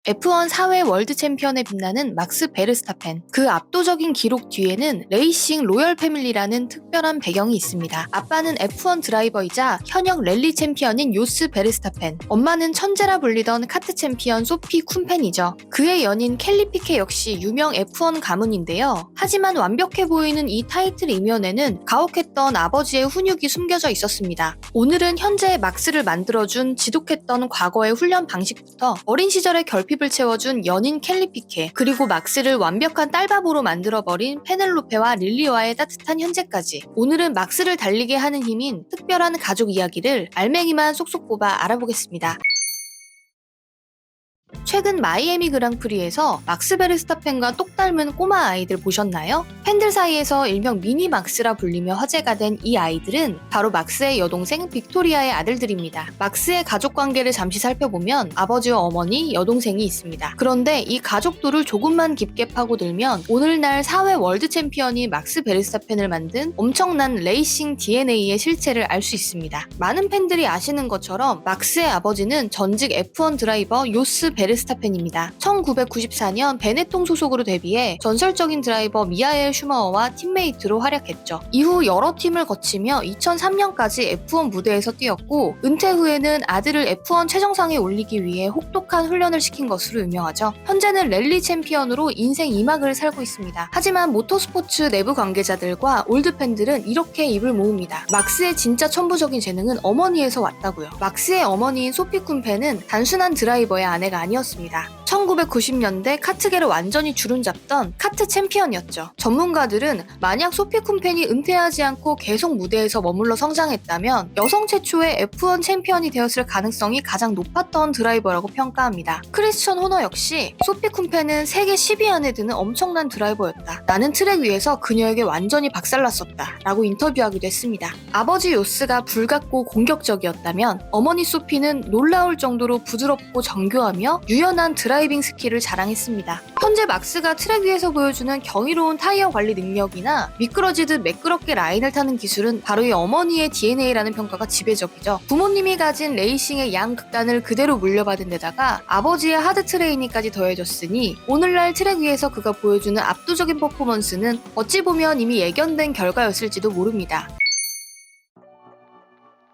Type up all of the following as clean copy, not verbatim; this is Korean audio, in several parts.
F1 4회 월드 챔피언에 빛나는 막스 베르스타펜. 그 압도적인 기록 뒤에는 레이싱 로열 패밀리라는 특별한 배경이 있습니다. 아빠는 F1 드라이버이자 현역 랠리 챔피언인 요스 베르스타펜. 엄마는 천재라 불리던 카트 챔피언 소피 쿰펜이죠. 그의 연인 켈리 피케 역시 유명 F1 가문인데요. 하지만 완벽해 보이는 이 타이틀 이면에는 가혹했던 아버지의 훈육이 숨겨져 있었습니다. 오늘은 현재의 막스를 만들어준 지독했던 과거의 훈련 방식부터 어린 시절의 결핍을 채워준 연인 켈리 피케, 그리고 막스를 완벽한 딸바보로 만들어버린 페넬로페와 릴리와의 따뜻한 현재까지, 오늘은 막스를 달리게 하는 힘인 특별한 가족 이야기를 알맹이만 쏙쏙 뽑아 알아보겠습니다. 최근 마이애미 그랑프리에서 막스 베르스타펜과 똑 닮은 꼬마 아이들 보셨나요? 팬들 사이에서 일명 미니 막스라 불리며 화제가 된 이 아이들은 바로 막스의 여동생 빅토리아의 아들들입니다. 막스의 가족 관계를 잠시 살펴보면 아버지와 어머니, 여동생이 있습니다. 그런데 이 가족도를 조금만 깊게 파고들면 오늘날 4회 월드 챔피언이 막스 베르스타펜을 만든 엄청난 레이싱 DNA의 실체를 알 수 있습니다. 많은 팬들이 아시는 것처럼 막스의 아버지는 전직 F1 드라이버 요스 베르스타펜입니다. 1994년 베네통 소속으로 데뷔해 전설적인 드라이버 미하엘 슈마허와 팀메이트로 활약했죠. 이후 여러 팀을 거치며 2003년까지 F1 무대에서 뛰었고, 은퇴 후에는 아들을 F1 최정상에 올리기 위해 혹독한 훈련을 시킨 것으로 유명하죠. 현재는 랠리 챔피언으로 인생 2막을 살고 있습니다. 하지만 모터스포츠 내부 관계자들과 올드 팬들은 이렇게 입을 모읍니다. 막스의 진짜 천부적인 재능은 어머니에서 왔다고요. 막스의 어머니인 소피 쿰펜은 단순한 드라이버의 아내가 아니었습니다. 1990년대 카트계를 완전히 주름잡던 카트 챔피언이었죠. 전문가들은 만약 소피 쿰펜이 은퇴하지 않고 계속 무대에서 머물러 성장했다면 여성 최초의 F1 챔피언이 되었을 가능성이 가장 높았던 드라이버라고 평가합니다. 크리스천 호너 역시 소피 쿰펜은 세계 10위 안에 드는 엄청난 드라이버였다. 나는 트랙 위에서 그녀에게 완전히 박살났었다 라고 인터뷰하기도 했습니다. 아버지 요스가 불같고 공격적이었다면 어머니 소피는 놀라울 정도로 부드럽고 정교하며 유연한 드라이빙 스킬을 자랑했습니다. 현재 막스가 트랙 위에서 보여주는 경이로운 타이어 관리 능력이나 미끄러지듯 매끄럽게 라인을 타는 기술은 바로 이 어머니의 DNA라는 평가가 지배적이죠. 부모님이 가진 레이싱의 양극단을 그대로 물려받은 데다가 아버지의 하드 트레이닝까지 더해졌으니 오늘날 트랙 위에서 그가 보여주는 압도적인 퍼포먼스는 어찌 보면 이미 예견된 결과였을지도 모릅니다.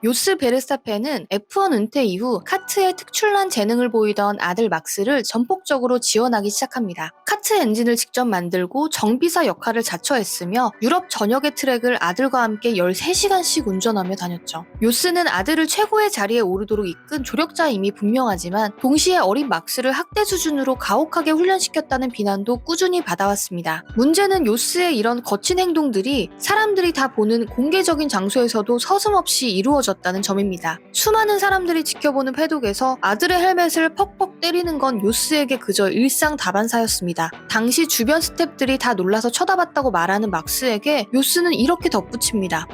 요스 베르스타펜은 F1 은퇴 이후 카트에 특출난 재능을 보이던 아들 막스를 전폭적으로 지원하기 시작합니다. 카트 엔진을 직접 만들고 정비사 역할을 자처했으며 유럽 전역의 트랙을 아들과 함께 13시간씩 운전하며 다녔죠. 요스는 아들을 최고의 자리에 오르도록 이끈 조력자임이 분명하지만 동시에 어린 막스를 학대 수준으로 가혹하게 훈련시켰다는 비난도 꾸준히 받아왔습니다. 문제는 요스의 이런 거친 행동들이 사람들이 다 보는 공개적인 장소에서도 서슴없이 이루어졌다는 점입니다. 수많은 사람들이 지켜보는 패독에서 아들의 헬멧을 퍽퍽 때리는 건 요스에게 그저 일상 다반사였습니다. 당시 주변 스태프들이 다 놀라서 쳐다봤다고 말하는 막스에게 요스는 이렇게 덧붙입니다.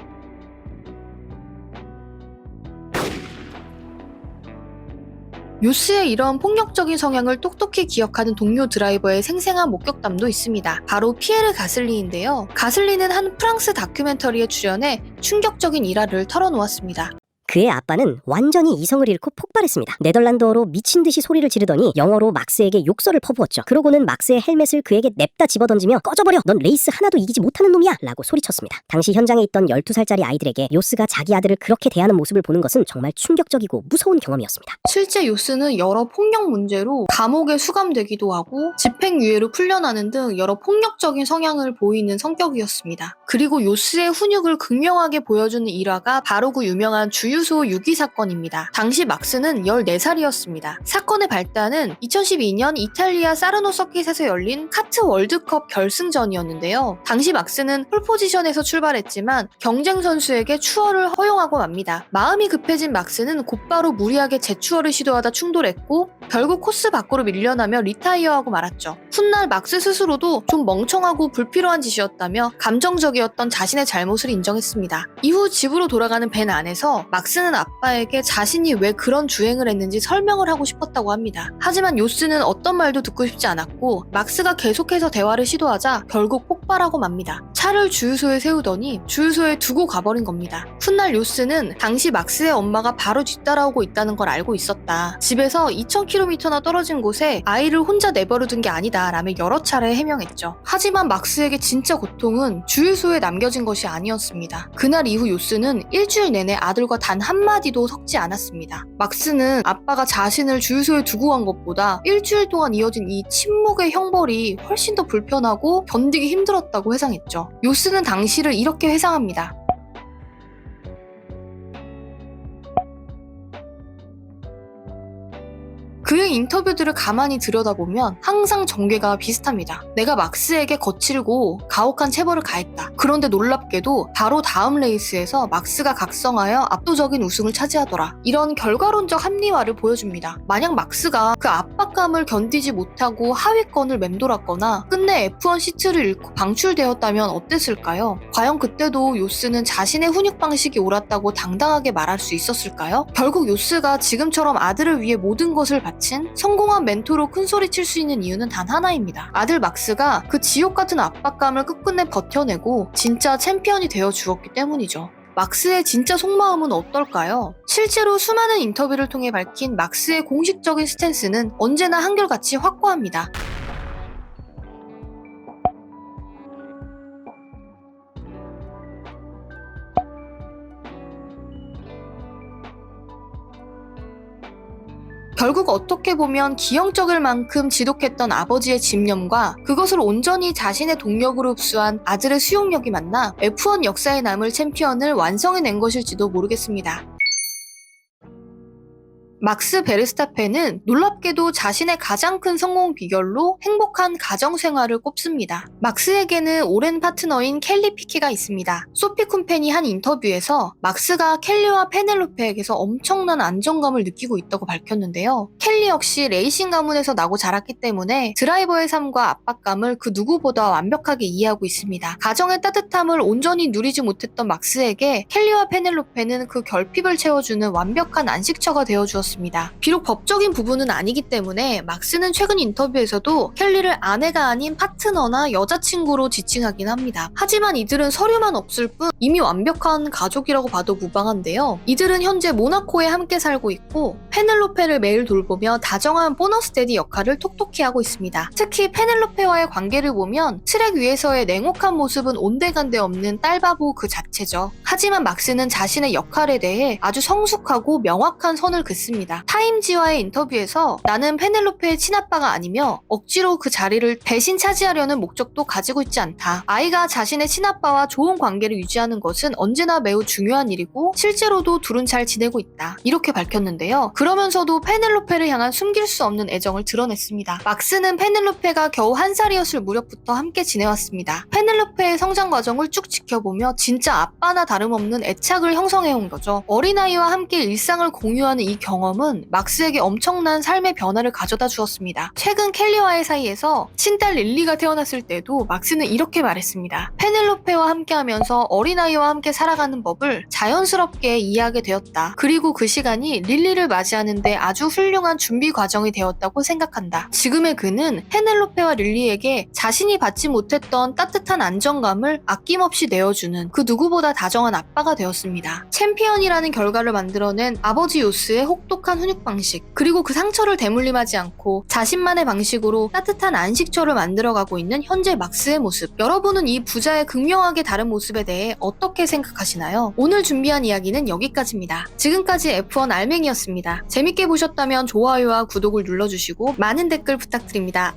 요스의 이런 폭력적인 성향을 똑똑히 기억하는 동료 드라이버의 생생한 목격담도 있습니다. 바로 피에르 가슬리인데요. 가슬리는 한 프랑스 다큐멘터리에 출연해 충격적인 일화를 털어놓았습니다. 그의 아빠는 완전히 이성을 잃고 폭발했습니다. 네덜란드어로 미친 듯이 소리를 지르더니 영어로 막스에게 욕설을 퍼부었죠. 그러고는 막스의 헬멧을 그에게 냅다 집어던지며 꺼져버려! 넌 레이스 하나도 이기지 못하는 놈이야! 라고 소리쳤습니다. 당시 현장에 있던 12살짜리 아이들에게 요스가 자기 아들을 그렇게 대하는 모습을 보는 것은 정말 충격적이고 무서운 경험이었습니다. 실제 요스는 여러 폭력 문제로 감옥에 수감되기도 하고 집행유예로 풀려나는 등 여러 폭력적인 성향을 보이는 성격이었습니다. 그리고 요스의 훈육을 극명하게 보여주는 일화가 바로 그 유명한 주유소 유기 사건입니다. 당시 막스는 14살이었습니다. 사건의 발단은 2012년 이탈리아 사르노 서킷에서 열린 카트 월드컵 결승전이었는데요. 당시 막스는 폴포지션에서 출발했지만 경쟁 선수에게 추월을 허용하고 맙니다. 마음이 급해진 막스는 곧바로 무리하게 재추월을 시도하다 충돌했고 결국 코스 밖으로 밀려나며 리타이어하고 말았죠. 훗날 막스 스스로도 좀 멍청하고 불필요한 짓이었다며 감정적이었던 자신의 잘못을 인정했습니다. 이후 집으로 돌아가는 밴 안에서 막스는 아빠에게 자신이 왜 그런 주행을 했는지 설명을 하고 싶었다고 합니다. 하지만 요스는 어떤 말도 듣고 싶지 않았고 막스가 계속해서 대화를 시도하자 결국 폭발하고 맙니다. 차를 주유소에 세우더니 주유소에 두고 가버린 겁니다. 훗날 요스는 당시 막스의 엄마가 바로 뒤따라오고 있다는 걸 알고 있었다. 집에서 2000km나 떨어진 곳에 아이를 혼자 내버려둔 게 아니다 라며 여러 차례 해명했죠. 하지만 막스에게 진짜 고통은 주유소에 남겨진 것이 아니었습니다. 그날 이후 요스는 일주일 내내 아들과 단 한마디도 섞지 않았습니다. 막스는 아빠가 자신을 주유소에 두고 간 것보다 일주일 동안 이어진 이 침묵의 형벌이 훨씬 더 불편하고 견디기 힘들었다고 회상했죠. 요스는 당시를 이렇게 회상합니다. 그의 인터뷰들을 가만히 들여다보면 항상 전개가 비슷합니다. 내가 막스에게 거칠고 가혹한 체벌을 가했다. 그런데 놀랍게도 바로 다음 레이스에서 막스가 각성하여 압도적인 우승을 차지하더라. 이런 결과론적 합리화를 보여줍니다. 만약 막스가 그 압박감을 견디지 못하고 하위권을 맴돌았거나 끝내 F1 시트를 잃고 방출되었다면 어땠을까요? 과연 그때도 요스는 자신의 훈육 방식이 옳았다고 당당하게 말할 수 있었을까요? 결국 요스가 지금처럼 아들을 위해 모든 것을 바친 성공한 멘토로 큰소리 칠 수 있는 이유는 단 하나입니다. 아들 막스가 그 지옥 같은 압박감을 끝끝내 버텨내고 진짜 챔피언이 되어 주었기 때문이죠. 막스의 진짜 속마음은 어떨까요? 실제로 수많은 인터뷰를 통해 밝힌 막스의 공식적인 스탠스는 언제나 한결같이 확고합니다. 결국 어떻게 보면 기형적일 만큼 지독했던 아버지의 집념과 그것을 온전히 자신의 동력으로 흡수한 아들의 수용력이 만나 F1 역사에 남을 챔피언을 완성해낸 것일지도 모르겠습니다. 막스 베르스타펜은 놀랍게도 자신의 가장 큰 성공 비결로 행복한 가정 생활을 꼽습니다. 막스에게는 오랜 파트너인 켈리 피케가 있습니다. 소피 쿰펜이 한 인터뷰에서 막스가 켈리와 페넬로페에게서 엄청난 안정감을 느끼고 있다고 밝혔는데요. 켈리 역시 레이싱 가문에서 나고 자랐기 때문에 드라이버의 삶과 압박감을 그 누구보다 완벽하게 이해하고 있습니다. 가정의 따뜻함을 온전히 누리지 못했던 막스에게 켈리와 페넬로페는 그 결핍을 채워주는 완벽한 안식처가 되어주었습니다. 비록 법적인 부분은 아니기 때문에 막스는 최근 인터뷰에서도 켈리를 아내가 아닌 파트너나 여자친구로 지칭하긴 합니다. 하지만 이들은 서류만 없을 뿐 이미 완벽한 가족이라고 봐도 무방한데요. 이들은 현재 모나코에 함께 살고 있고 페넬로페를 매일 돌보며 다정한 보너스 데디 역할을 톡톡히 하고 있습니다. 특히 페넬로페와의 관계를 보면 트랙 위에서의 냉혹한 모습은 온데간데 없는 딸바보 그 자체죠. 하지만 막스는 자신의 역할에 대해 아주 성숙하고 명확한 선을 긋습니다. 타임지와의 인터뷰에서 나는 페넬로페의 친아빠가 아니며 억지로 그 자리를 대신 차지하려는 목적도 가지고 있지 않다. 아이가 자신의 친아빠와 좋은 관계를 유지하는 것은 언제나 매우 중요한 일이고 실제로도 둘은 잘 지내고 있다. 이렇게 밝혔는데요. 그러면서도 페넬로페를 향한 숨길 수 없는 애정을 드러냈습니다. 막스는 페넬로페가 겨우 1살이었을 무렵부터 함께 지내왔습니다. 페넬로페의 성장 과정을 쭉 지켜보며 진짜 아빠나 다름없는 애착을 형성해온 거죠. 어린아이와 함께 일상을 공유하는 이 경험은 막스에게 엄청난 삶의 변화를 가져다 주었습니다. 최근 켈리와의 사이에서 친딸 릴리가 태어났을 때도 막스는 이렇게 말했습니다. 페넬로페와 함께하면서 어린아이와 함께 살아가는 법을 자연스럽게 이해하게 되었다. 그리고 그 시간이 릴리를 맞이하는데 아주 훌륭한 준비 과정이 되었다고 생각한다. 지금의 그는 페넬로페와 릴리에게 자신이 받지 못했던 따뜻한 안정감을 아낌없이 내어주는 그 누구보다 다정한 아빠가 되었습니다. 챔피언이라는 결과를 만들어낸 아버지 요스의 혹독한 훈육 방식, 그리고 그 상처를 대물림하지 않고 자신만의 방식으로 따뜻한 안식처를 만들어가고 있는 현재 막스의 모습. 여러분은 이 부자의 극명하게 다른 모습에 대해 어떻게 생각하시나요? 오늘 준비한 이야기는 여기까지입니다. 지금까지 F1 알맹이였습니다. 재밌게 보셨다면 좋아요와 구독을 눌러주시고 많은 댓글 부탁드립니다.